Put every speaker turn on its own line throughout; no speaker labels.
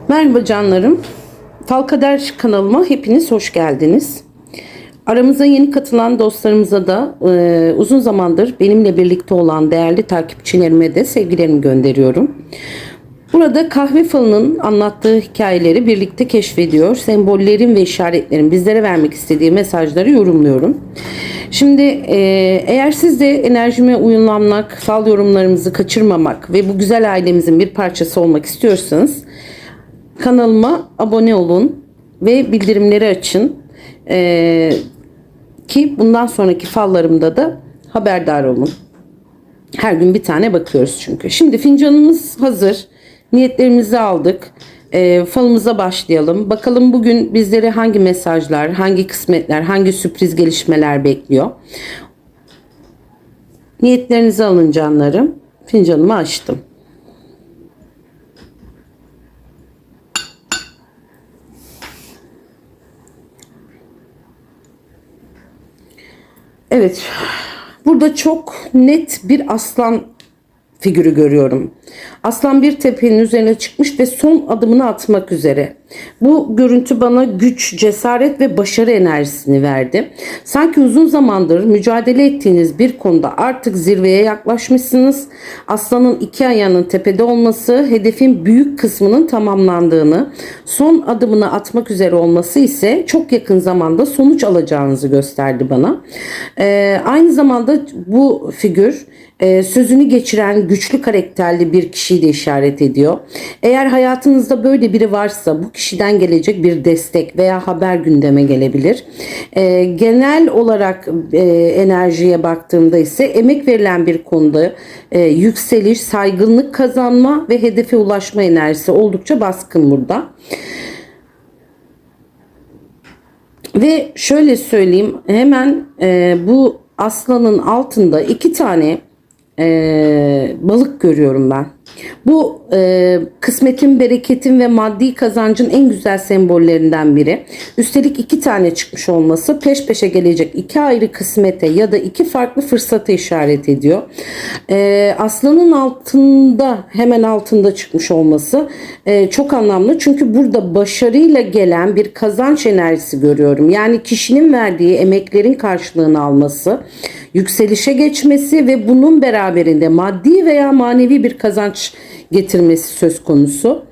Merhaba canlarım. Fal Kader kanalıma hepiniz hoş geldiniz. Aramıza yeni katılan dostlarımıza da uzun zamandır benimle birlikte olan değerli takipçilerime de sevgilerimi gönderiyorum. Burada kahve falının anlattığı hikayeleri birlikte keşfediyor. Sembollerin ve işaretlerin bizlere vermek istediği mesajları yorumluyorum. Şimdi eğer siz de enerjime uyumlanmak, fal yorumlarımızı kaçırmamak ve bu güzel ailemizin bir parçası olmak istiyorsanız kanalıma abone olun ve bildirimleri açın ki bundan sonraki fallarımda da haberdar olun. Her gün bir tane bakıyoruz çünkü. Şimdi fincanımız hazır. Niyetlerimizi aldık. Falımıza başlayalım. Bakalım bugün bizleri hangi mesajlar, hangi kısmetler, hangi sürpriz gelişmeler bekliyor. Niyetlerinizi alın canlarım. Fincanımı açtım. Evet, burada çok net bir aslan figürü görüyorum. Aslan bir tepenin üzerine çıkmış ve son adımını atmak üzere. Bu görüntü bana güç, cesaret ve başarı enerjisini verdi. Sanki uzun zamandır mücadele ettiğiniz bir konuda artık zirveye yaklaşmışsınız. Aslanın iki ayağının tepede olması, hedefin büyük kısmının tamamlandığını, son adımını atmak üzere olması ise çok yakın zamanda sonuç alacağınızı gösterdi bana. Aynı zamanda bu figür sözünü geçiren güçlü karakterli bir kişiyi de işaret ediyor. Eğer hayatınızda böyle biri varsa bu kişiden gelecek bir destek veya haber gündeme gelebilir. Genel olarak enerjiye baktığımda ise emek verilen bir konuda yükseliş, saygınlık kazanma ve hedefe ulaşma enerjisi oldukça baskın burada. Ve şöyle söyleyeyim, hemen bu aslanın altında iki tane balık görüyorum ben. Bu kısmetin, bereketin ve maddi kazancın en güzel sembollerinden biri. Üstelik iki tane çıkmış olması peş peşe gelecek iki ayrı kısmete ya da iki farklı fırsata işaret ediyor. Aslanın altında, hemen altında çıkmış olması çok anlamlı. Çünkü burada başarıyla gelen bir kazanç enerjisi görüyorum. Yani kişinin verdiği emeklerin karşılığını alması, yükselişe geçmesi ve bunun beraberinde maddi veya manevi bir kazanç getirmesi söz konusu.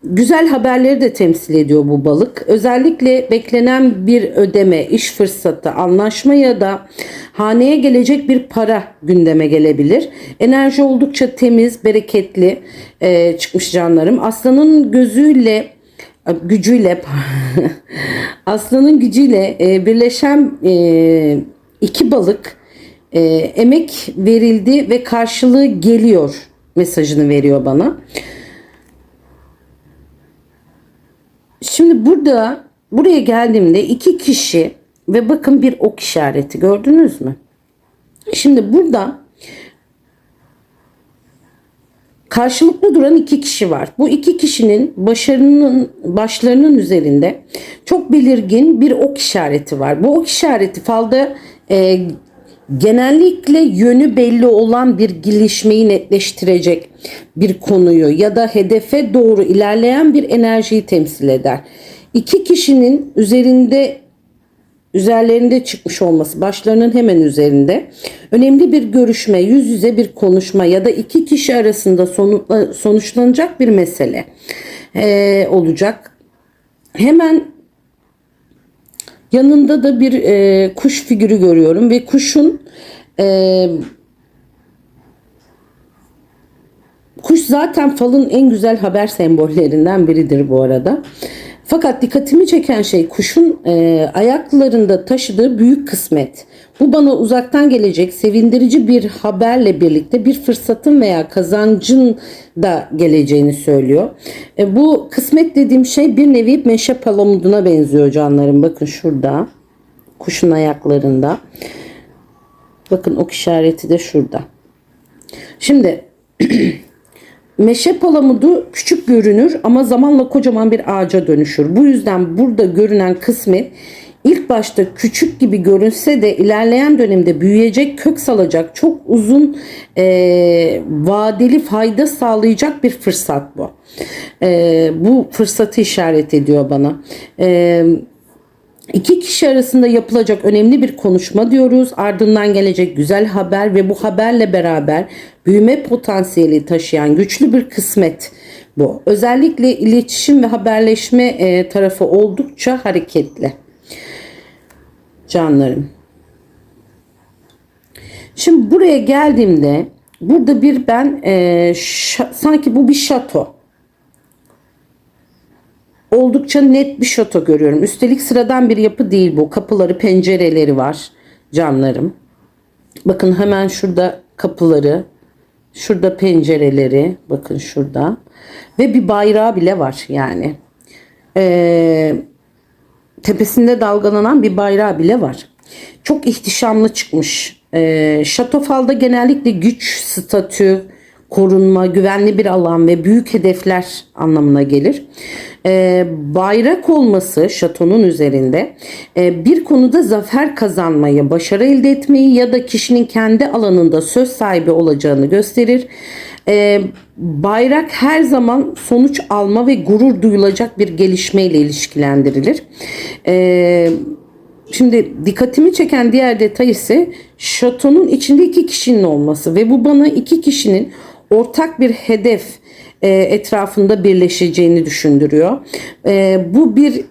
Güzel haberleri de temsil ediyor bu balık. Özellikle beklenen bir ödeme, iş fırsatı, anlaşma ya da haneye gelecek bir para gündeme gelebilir. Enerji oldukça temiz, bereketli çıkmış canlarım. Aslanın gücüyle aslanın gücüyle birleşen iki balık emek verildi ve karşılığı geliyor mesajını veriyor bana. Şimdi buraya geldiğimde iki kişi ve bakın bir ok işareti gördünüz mü? Şimdi burada karşılıklı duran iki kişi var. Bu iki kişinin başlarının üzerinde çok belirgin bir ok işareti var. Bu ok işareti falda genellikle yönü belli olan bir gelişmeyi netleştirecek bir konuyu ya da hedefe doğru ilerleyen bir enerjiyi temsil eder. İki kişinin üzerlerinde çıkmış olması, başlarının hemen üzerinde önemli bir görüşme, yüz yüze bir konuşma ya da iki kişi arasında sonuçlanacak bir mesele olacak. Hemen yanında da bir kuş figürü görüyorum ve kuş zaten falın en güzel haber sembollerinden biridir bu arada. Fakat dikkatimi çeken şey kuşun ayaklarında taşıdığı büyük kısmet. Bu bana uzaktan gelecek sevindirici bir haberle birlikte bir fırsatın veya kazancın da geleceğini söylüyor. Bu kısmet dediğim şey bir nevi meşe palamuduna benziyor canlarım. Bakın şurada. Kuşun ayaklarında. Bakın ok işareti de şurada. Şimdi meşe palamudu küçük görünür ama zamanla kocaman bir ağaca dönüşür. Bu yüzden burada görünen kısmet İlk başta küçük gibi görünse de ilerleyen dönemde büyüyecek, kök salacak, çok uzun vadeli fayda sağlayacak bir fırsat bu. Bu fırsatı işaret ediyor bana. İki kişi arasında yapılacak önemli bir konuşma diyoruz. Ardından gelecek güzel haber ve bu haberle beraber büyüme potansiyeli taşıyan güçlü bir kısmet bu. Özellikle iletişim ve haberleşme tarafı oldukça hareketli. Canlarım. Şimdi buraya geldiğimde burada bir ben sanki bu bir şato. Oldukça net bir şato görüyorum. Üstelik sıradan bir yapı değil bu. Kapıları, pencereleri var canlarım. Bakın hemen şurada kapıları, şurada pencereleri, bakın şurada. Ve bir bayrağı bile var yani. Tepesinde dalgalanan bir bayrağı bile var. Çok ihtişamlı çıkmış. Şato falda genellikle güç, statü, korunma, güvenli bir alan ve büyük hedefler anlamına gelir. Bayrak olması şatonun üzerinde bir konuda zafer kazanmayı, başarı elde etmeyi ya da kişinin kendi alanında söz sahibi olacağını gösterir. Bayrak her zaman sonuç alma ve gurur duyulacak bir gelişmeyle ilişkilendirilir. Şimdi dikkatimi çeken diğer detay ise şatonun içinde iki kişinin olması ve bu bana iki kişinin ortak bir hedef etrafında birleşeceğini düşündürüyor. Bu bir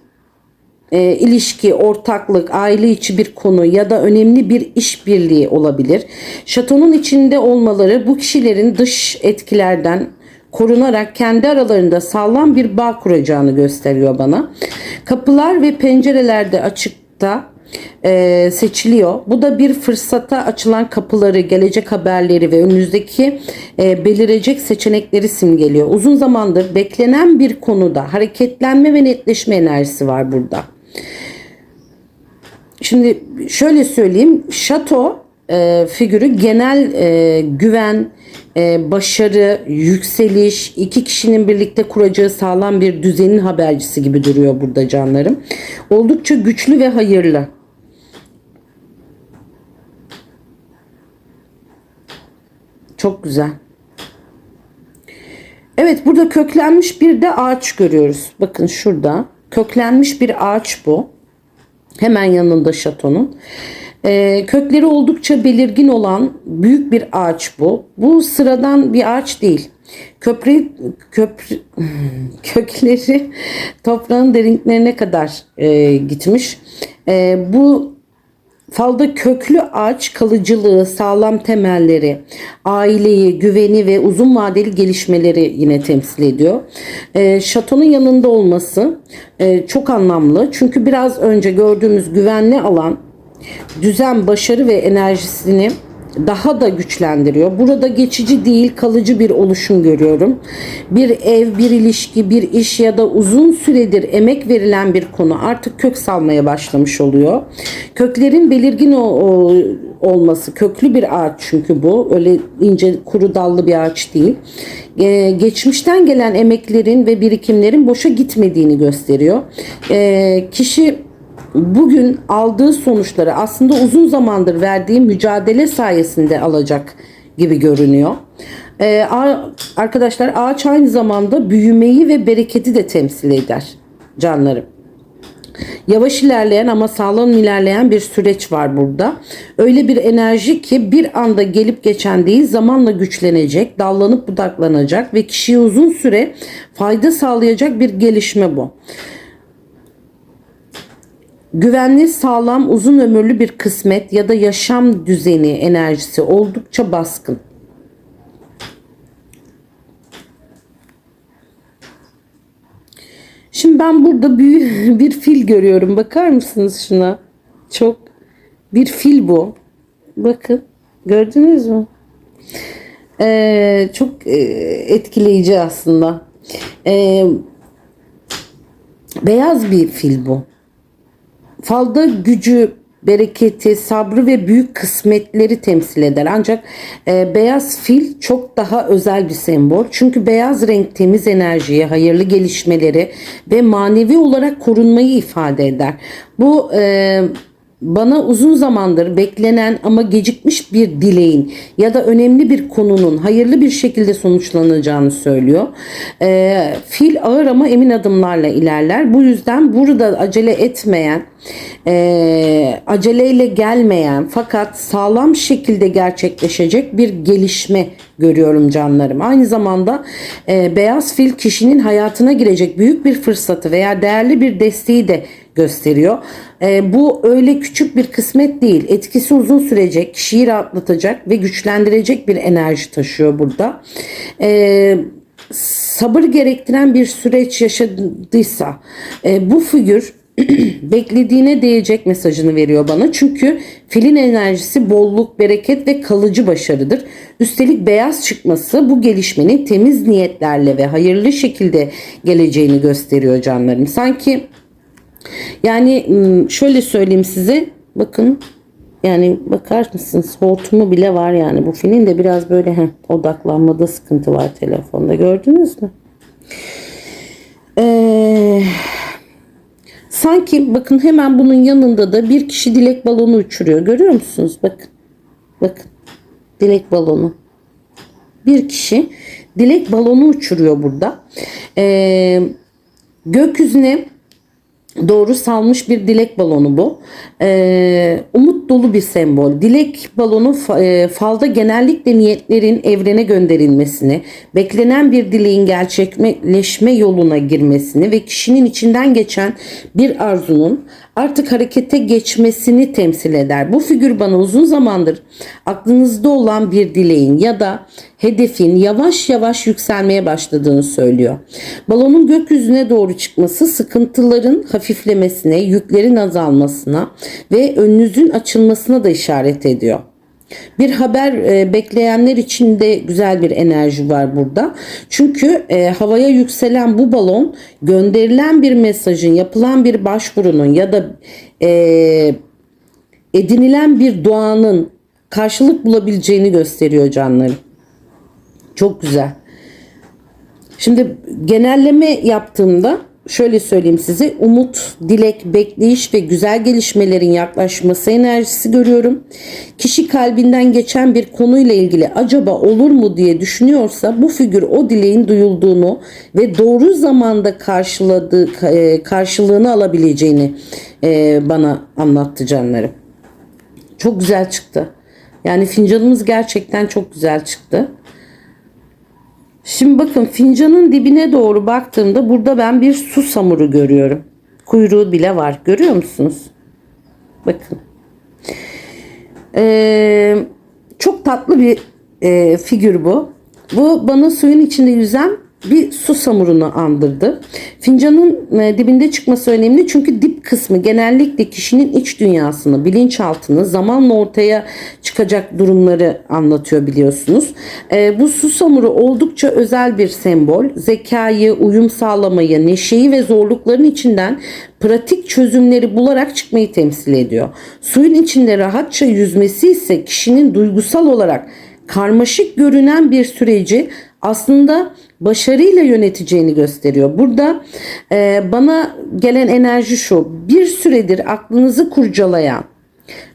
ilişki, ortaklık, aile içi bir konu ya da önemli bir işbirliği olabilir. Şatonun içinde olmaları bu kişilerin dış etkilerden korunarak kendi aralarında sağlam bir bağ kuracağını gösteriyor bana. Kapılar ve pencereler de açıkta seçiliyor. Bu da bir fırsata açılan kapıları, gelecek haberleri ve önünüzdeki belirecek seçenekleri simgeliyor. Uzun zamandır beklenen bir konuda hareketlenme ve netleşme enerjisi var burada. Şimdi şöyle söyleyeyim, şato figürü genel güven, başarı, yükseliş, iki kişinin birlikte kuracağı sağlam bir düzenin habercisi gibi duruyor burada canlarım. Oldukça güçlü ve hayırlı. Çok güzel. Evet, burada köklenmiş bir de ağaç görüyoruz. Bakın şurada köklenmiş bir ağaç bu. Hemen yanında şatonun. Kökleri oldukça belirgin olan büyük bir ağaç bu. Bu sıradan bir ağaç değil. Kökleri toprağın derinliklerine kadar gitmiş. Bu falda köklü ağaç kalıcılığı, sağlam temelleri, aileyi, güveni ve uzun vadeli gelişmeleri yine temsil ediyor. Şatonun yanında olması çok anlamlı. Çünkü biraz önce gördüğümüz güvenli alan, düzen, başarı ve enerjisini daha da güçlendiriyor. Burada geçici değil, kalıcı bir oluşum görüyorum. Bir ev, bir ilişki, bir iş ya da uzun süredir emek verilen bir konu artık kök salmaya başlamış oluyor. Köklerin belirgin olması, köklü bir ağaç çünkü bu. Öyle ince, kuru dallı bir ağaç değil. Geçmişten gelen emeklerin ve birikimlerin boşa gitmediğini gösteriyor. Kişi bugün aldığı sonuçları aslında uzun zamandır verdiği mücadele sayesinde alacak gibi görünüyor. Arkadaşlar, ağaç aynı zamanda büyümeyi ve bereketi de temsil eder canlarım. Yavaş ilerleyen ama sağlam ilerleyen bir süreç var burada. Öyle bir enerji ki bir anda gelip geçen değil, zamanla güçlenecek, dallanıp budaklanacak ve kişiye uzun süre fayda sağlayacak bir gelişme bu. Güvenli, sağlam, uzun ömürlü bir kısmet ya da yaşam düzeni enerjisi oldukça baskın. Şimdi ben burada büyük bir fil görüyorum. Bakar mısınız şuna? Çok bir fil bu. Bakın. Gördünüz mü? Çok etkileyici aslında. Beyaz bir fil bu. Falda gücü, bereketi, sabrı ve büyük kısmetleri temsil eder. Ancak beyaz fil çok daha özel bir sembol. Çünkü beyaz renk temiz enerjiyi, hayırlı gelişmeleri ve manevi olarak korunmayı ifade eder. Bu bana uzun zamandır beklenen ama gecikmiş bir dileğin ya da önemli bir konunun hayırlı bir şekilde sonuçlanacağını söylüyor. Fil ağır ama emin adımlarla ilerler. Bu yüzden burada acele etmeyen, aceleyle gelmeyen fakat sağlam şekilde gerçekleşecek bir gelişme görüyorum canlarım. Aynı zamanda beyaz fil kişinin hayatına girecek büyük bir fırsatı veya değerli bir desteği de gösteriyor. Bu öyle küçük bir kısmet değil. Etkisi uzun sürecek, kişiyi rahatlatacak ve güçlendirecek bir enerji taşıyor burada. Sabır gerektiren bir süreç yaşadıysa bu figür beklediğine değecek mesajını veriyor bana. Çünkü filin enerjisi bolluk, bereket ve kalıcı başarıdır. Üstelik beyaz çıkması bu gelişmenin temiz niyetlerle ve hayırlı şekilde geleceğini gösteriyor canlarım. Sanki yani şöyle söyleyeyim size, bakın yani bakar mısınız, hortumu bile var yani bu filin de biraz böyle odaklanmada sıkıntı var telefonda, gördünüz mü? Sanki bakın hemen bunun yanında da bir kişi dilek balonu uçuruyor, görüyor musunuz? Bakın dilek balonu, bir kişi dilek balonu uçuruyor burada. Gökyüzüne doğru salmış bir dilek balonu bu. Umut dolu bir sembol. Dilek balonu falda genellikle niyetlerin evrene gönderilmesini, beklenen bir dileğin gerçekleşme yoluna girmesini ve kişinin içinden geçen bir arzunun artık harekete geçmesini temsil eder. Bu figür bana uzun zamandır aklınızda olan bir dileğin ya da hedefin yavaş yavaş yükselmeye başladığını söylüyor. Balonun gökyüzüne doğru çıkması sıkıntıların hafiflemesine, yüklerin azalmasına ve önünüzün açılmasına da işaret ediyor. Bir haber bekleyenler için de güzel bir enerji var burada. Çünkü havaya yükselen bu balon gönderilen bir mesajın, yapılan bir başvurunun ya da edinilen bir duanın karşılık bulabileceğini gösteriyor canlarım. Çok güzel. Şimdi genelleme yaptığımda şöyle söyleyeyim size, umut, dilek, bekleyiş ve güzel gelişmelerin yaklaşması enerjisi görüyorum. Kişi kalbinden geçen bir konuyla ilgili acaba olur mu diye düşünüyorsa bu figür o dileğin duyulduğunu ve doğru zamanda karşılığını alabileceğini bana anlattı canlarım. Çok güzel çıktı. Yani fincanımız gerçekten çok güzel çıktı. Şimdi bakın fincanın dibine doğru baktığımda burada ben bir susamuru görüyorum. Kuyruğu bile var. Görüyor musunuz? Bakın. Çok tatlı bir figür bu. Bu bana suyun içinde yüzen bir susamurunu andırdı. Fincanın dibinde çıkması önemli çünkü dip kısmı genellikle kişinin iç dünyasını, bilinçaltını, zamanla ortaya çıkacak durumları anlatıyor biliyorsunuz. Bu susamuru oldukça özel bir sembol. Zekayı, uyum sağlamayı, neşeyi ve zorlukların içinden pratik çözümleri bularak çıkmayı temsil ediyor. Suyun içinde rahatça yüzmesi ise kişinin duygusal olarak karmaşık görünen bir süreci aslında başarıyla yöneteceğini gösteriyor. Burada bana gelen enerji şu: bir süredir aklınızı kurcalayan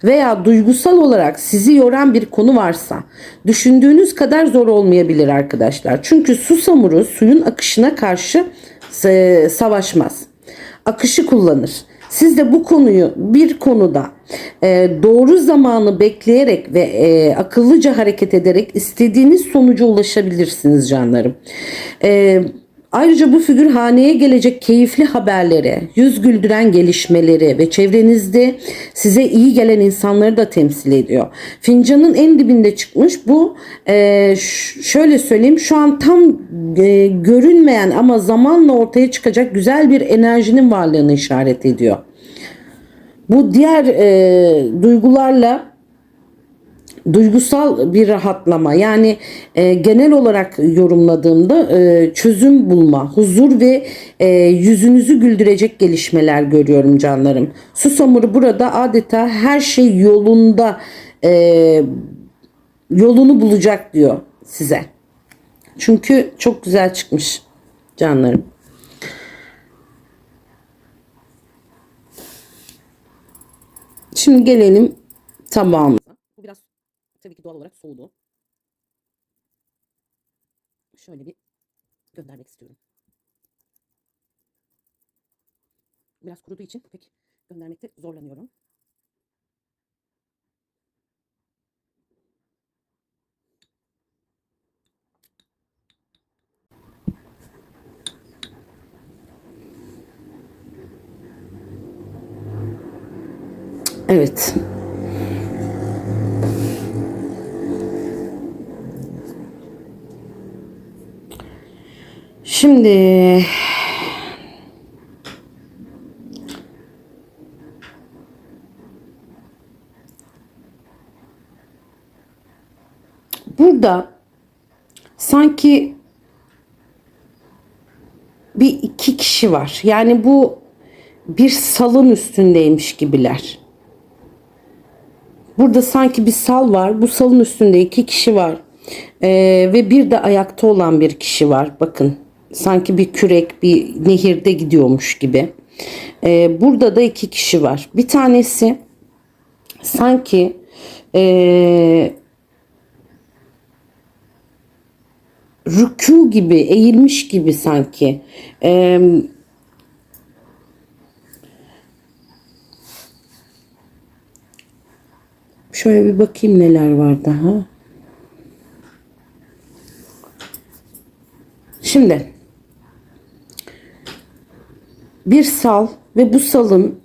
veya duygusal olarak sizi yoran bir konu varsa düşündüğünüz kadar zor olmayabilir arkadaşlar. Çünkü susamuru suyun akışına karşı savaşmaz. Akışı kullanır. Siz de bu konuyu bir konuda doğru zamanı bekleyerek ve akıllıca hareket ederek istediğiniz sonuca ulaşabilirsiniz canlarım. Ayrıca bu figür haneye gelecek keyifli haberlere, yüz güldüren gelişmeleri ve çevrenizde size iyi gelen insanları da temsil ediyor. Fincanın en dibinde çıkmış bu, şöyle söyleyeyim, şu an tam görünmeyen ama zamanla ortaya çıkacak güzel bir enerjinin varlığını işaret ediyor. Bu diğer duygularla duygusal bir rahatlama. Yani genel olarak yorumladığımda çözüm bulma, huzur ve yüzünüzü güldürecek gelişmeler görüyorum canlarım. Susamuru burada adeta her şey yolunda, yolunu bulacak diyor size. Çünkü çok güzel çıkmış canlarım. Şimdi gelelim tabağımıza. Bu biraz tabii ki doğal olarak soğudu. Şöyle bir göndermek istiyorum. Biraz kuruduğu için pek göndermekte zorlanıyorum. Evet. Şimdi burada sanki bir iki kişi var. Yani bu bir salın üstündeymiş gibiler. Burada sanki bir sal var. Bu salın üstünde iki kişi var. Ve bir de ayakta olan bir kişi var. Bakın sanki bir kürek bir nehirde gidiyormuş gibi. Burada da iki kişi var. Bir tanesi sanki rükû gibi eğilmiş gibi sanki. Şöyle bir bakayım neler var daha. Şimdi bir sal ve bu salın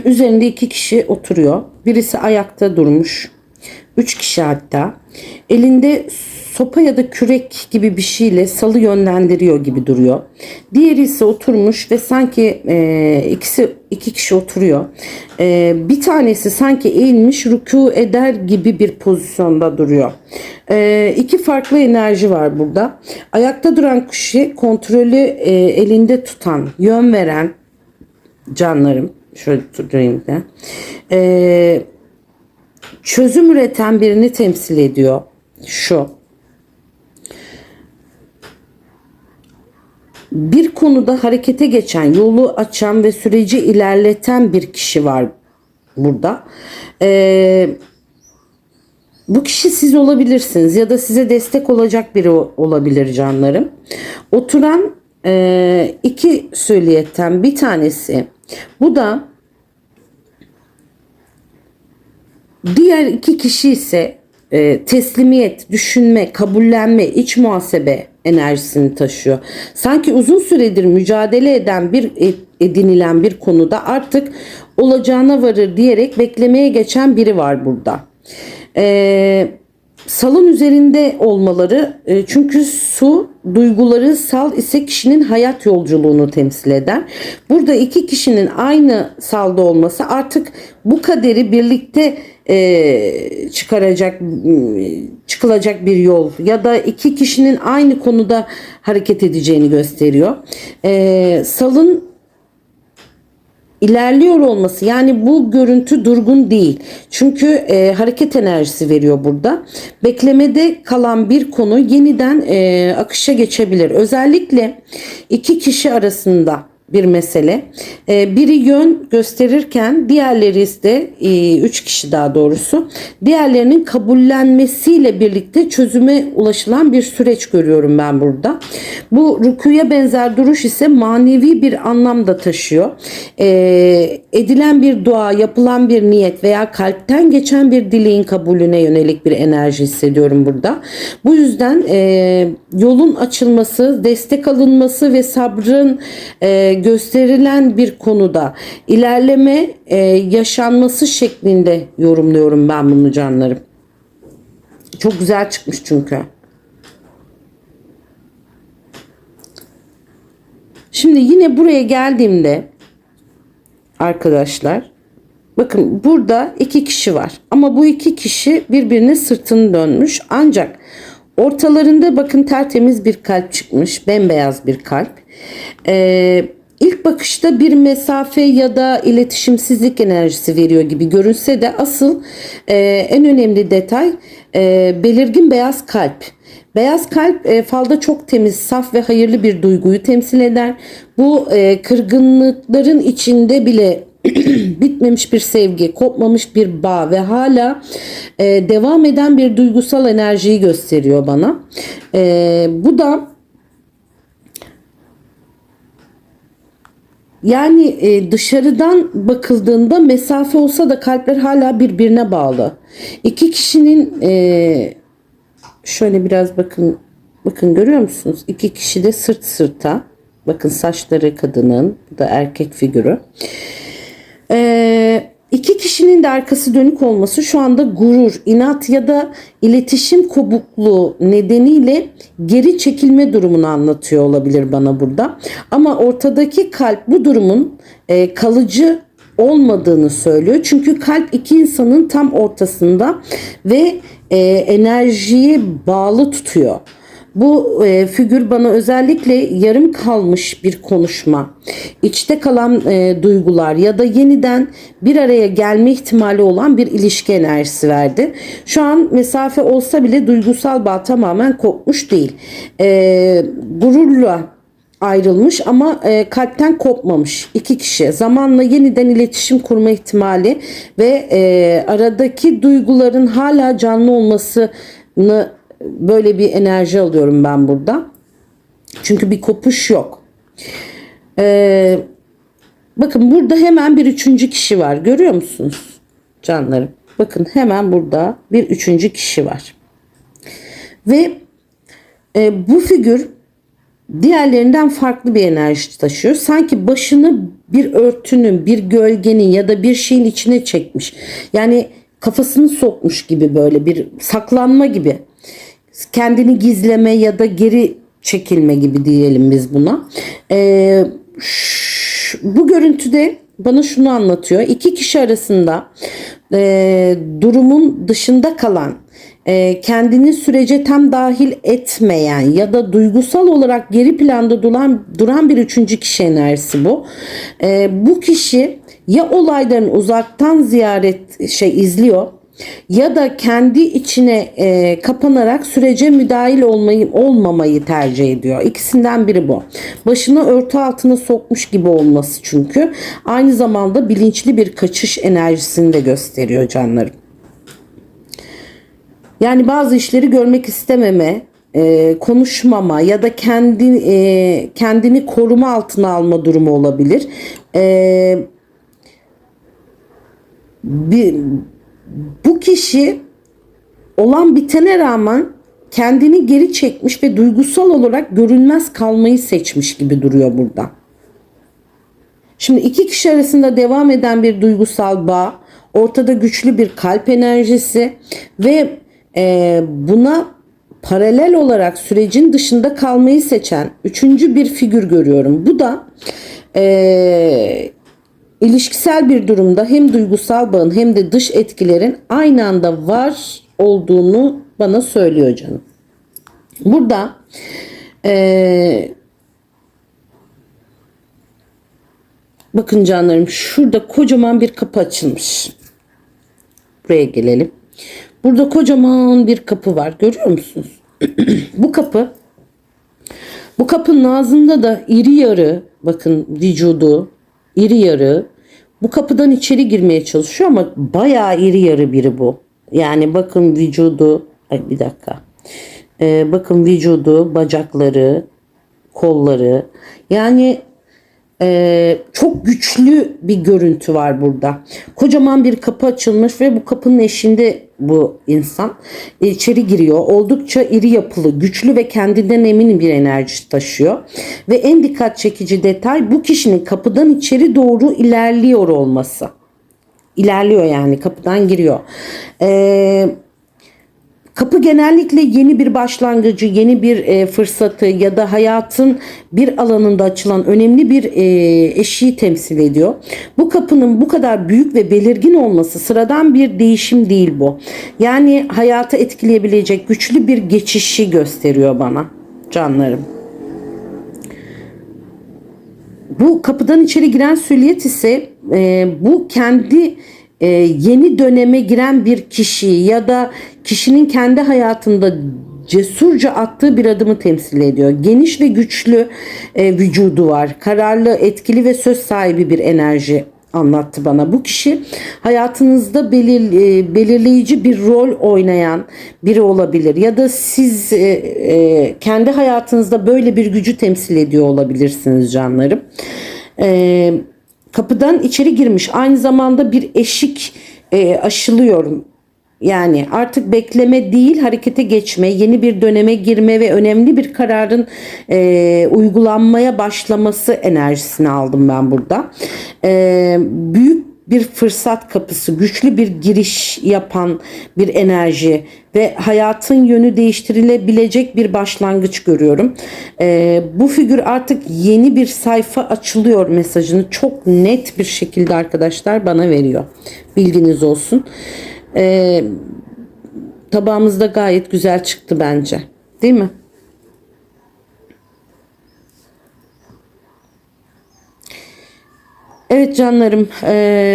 üzerinde iki kişi oturuyor. Birisi ayakta durmuş. Üç kişi hatta. Elinde sopa ya da kürek gibi bir şeyle salı yönlendiriyor gibi duruyor. Diğeri ise oturmuş ve sanki iki kişi oturuyor. Bir tanesi sanki eğilmiş rükû eder gibi bir pozisyonda duruyor. İki farklı enerji var burada. Ayakta duran kişi kontrolü elinde tutan, yön veren canlarım. Şöyle tutayım da. Çözüm üreten birini temsil ediyor. Şu. Bir konuda harekete geçen, yolu açan ve süreci ilerleten bir kişi var burada. Bu kişi siz olabilirsiniz ya da size destek olacak biri olabilir canlarım. Oturan iki söyleyetten bir tanesi. Bu da diğer iki kişi ise teslimiyet, düşünme, kabullenme, iç muhasebe enerjisini taşıyor. Sanki uzun süredir mücadele eden edinilen bir konuda artık olacağına varır diyerek beklemeye geçen biri var burada. Salın üzerinde olmaları çünkü su duyguları, sal ise kişinin hayat yolculuğunu temsil eder. Burada iki kişinin aynı salda olması artık bu kaderi birlikte çıkılacak bir yol ya da iki kişinin aynı konuda hareket edeceğini gösteriyor. Salın ilerliyor olması, yani bu görüntü durgun değil. Çünkü hareket enerjisi veriyor burada. Beklemede kalan bir konu yeniden akışa geçebilir. Özellikle iki kişi arasında bir mesele. Biri yön gösterirken diğerleri ise üç kişi daha doğrusu diğerlerinin kabullenmesiyle birlikte çözüme ulaşılan bir süreç görüyorum ben burada. Bu rükûya benzer duruş ise manevi bir anlam da taşıyor. Edilen bir dua, yapılan bir niyet veya kalpten geçen bir dileğin kabulüne yönelik bir enerji hissediyorum burada. Bu yüzden yolun açılması, destek alınması ve sabrın gösterilen bir konuda ilerleme yaşanması şeklinde yorumluyorum ben bunu canlarım. Çok güzel çıkmış çünkü. Şimdi yine buraya geldiğimde arkadaşlar Bakın burada iki kişi var ama bu iki kişi birbirine sırtını dönmüş. Ancak ortalarında bakın tertemiz bir kalp çıkmış. Bembeyaz bir kalp. İlk bakışta bir mesafe ya da iletişimsizlik enerjisi veriyor gibi görünse de asıl en önemli detay belirgin beyaz kalp. Beyaz kalp falda çok temiz, saf ve hayırlı bir duyguyu temsil eder. Bu kırgınlıkların içinde bile bitmemiş bir sevgi, kopmamış bir bağ ve hala devam eden bir duygusal enerjiyi gösteriyor bana. Bu da yani dışarıdan bakıldığında mesafe olsa da kalpler hala birbirine bağlı. İki kişinin şöyle biraz bakın görüyor musunuz? İki kişi de sırt sırta. Bakın saçları kadının, bu da erkek figürü. İki kişinin de arkası dönük olması şu anda gurur, inat ya da iletişim kopukluğu nedeniyle geri çekilme durumunu anlatıyor olabilir bana burada. Ama ortadaki kalp bu durumun kalıcı olmadığını söylüyor. Çünkü kalp iki insanın tam ortasında ve enerjiyi bağlı tutuyor. Bu figür bana özellikle yarım kalmış bir konuşma, içte kalan duygular ya da yeniden bir araya gelme ihtimali olan bir ilişki enerjisi verdi. Şu an mesafe olsa bile duygusal bağ tamamen kopmuş değil. Gururla ayrılmış ama kalpten kopmamış iki kişi. Zamanla yeniden iletişim kurma ihtimali ve aradaki duyguların hala canlı olmasını böyle bir enerji alıyorum ben burada. Çünkü bir kopuş yok. Bakın burada hemen bir üçüncü kişi var. Görüyor musunuz canlarım? Bakın hemen burada bir üçüncü kişi var. Ve bu figür diğerlerinden farklı bir enerji taşıyor. Sanki başını bir örtünün, bir gölgenin ya da bir şeyin içine çekmiş. Yani kafasını sokmuş gibi, böyle bir saklanma gibi. Kendini gizleme ya da geri çekilme gibi diyelim biz buna. Bu görüntüde bana şunu anlatıyor. İki kişi arasında durumun dışında kalan, kendini sürece tam dahil etmeyen ya da duygusal olarak geri planda duran bir üçüncü kişi enerjisi bu. Bu kişi ya olayların uzaktan izliyor ya da kendi içine kapanarak sürece müdahil olmamayı tercih ediyor. İkisinden biri bu. Başını örtü altına sokmuş gibi olması çünkü aynı zamanda bilinçli bir kaçış enerjisini de gösteriyor canlarım. Yani bazı işleri görmek istememe, konuşmama ya da kendini koruma altına alma durumu olabilir. Bu kişi olan bitene rağmen kendini geri çekmiş ve duygusal olarak görünmez kalmayı seçmiş gibi duruyor burada. Şimdi iki kişi arasında devam eden bir duygusal bağ, ortada güçlü bir kalp enerjisi ve buna paralel olarak sürecin dışında kalmayı seçen üçüncü bir figür görüyorum. Bu da İlişkisel bir durumda hem duygusal bağın hem de dış etkilerin aynı anda var olduğunu bana söylüyor canım. Burada bakın canlarım, şurada kocaman bir kapı açılmış. Buraya gelelim. Burada kocaman bir kapı var. Görüyor musunuz? Bu kapının ağzında da iri yarı, bakın vücudu iri yarı. Bu kapıdan içeri girmeye çalışıyor ama bayağı iri yarı biri bu. Yani bakın vücudu, bir dakika. Bakın vücudu, bacakları, kolları. Yani çok güçlü bir görüntü var burada. Kocaman bir kapı açılmış ve bu kapının eşiğinde bu insan içeri giriyor. Oldukça iri yapılı, güçlü ve kendinden emin bir enerji taşıyor. Ve en dikkat çekici detay bu kişinin kapıdan içeri doğru ilerliyor olması. İlerliyor, yani kapıdan giriyor. Kapı genellikle yeni bir başlangıcı, yeni bir fırsatı ya da hayatın bir alanında açılan önemli bir eşiği temsil ediyor. Bu kapının bu kadar büyük ve belirgin olması sıradan bir değişim değil bu. Yani hayatı etkileyebilecek güçlü bir geçişi gösteriyor bana canlarım. Bu kapıdan içeri giren süliyet ise bu kendi yeni döneme giren bir kişi ya da kişinin kendi hayatında cesurca attığı bir adımı temsil ediyor. Geniş ve güçlü vücudu var. Kararlı, etkili ve söz sahibi bir enerji anlattı bana. Bu kişi hayatınızda belirleyici bir rol oynayan biri olabilir. Ya da siz kendi hayatınızda böyle bir gücü temsil ediyor olabilirsiniz canlarım. Kapıdan içeri girmiş. Aynı zamanda bir eşik aşılıyorum. Yani artık bekleme değil, harekete geçme, yeni bir döneme girme ve önemli bir kararın uygulanmaya başlaması enerjisini aldım ben burada. Büyük bir fırsat kapısı, güçlü bir giriş yapan bir enerji ve hayatın yönü değiştirilebilecek bir başlangıç görüyorum. Bu figür artık yeni bir sayfa açılıyor mesajını çok net bir şekilde arkadaşlar bana veriyor. Bilginiz olsun. Tabağımız da gayet güzel çıktı bence. Değil mi? Evet canlarım,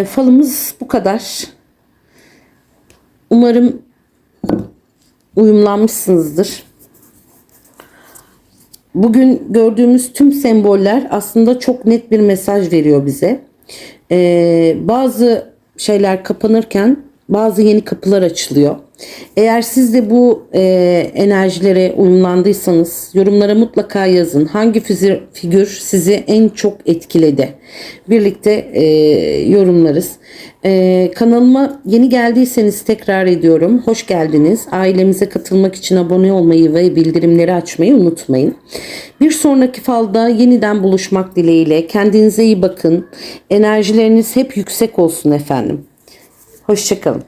falımız bu kadar. Umarım uyumlanmışsınızdır. Bugün gördüğümüz tüm semboller aslında çok net bir mesaj veriyor bize. Bazı şeyler kapanırken bazı yeni kapılar açılıyor. Eğer siz de bu enerjilere uyumlandıysanız yorumlara mutlaka yazın. Hangi figür sizi en çok etkiledi? Birlikte yorumlarız. Kanalıma yeni geldiyseniz tekrar ediyorum. Hoş geldiniz. Ailemize katılmak için abone olmayı ve bildirimleri açmayı unutmayın. Bir sonraki falda yeniden buluşmak dileğiyle. Kendinize iyi bakın. Enerjileriniz hep yüksek olsun efendim. Hoşça kalın.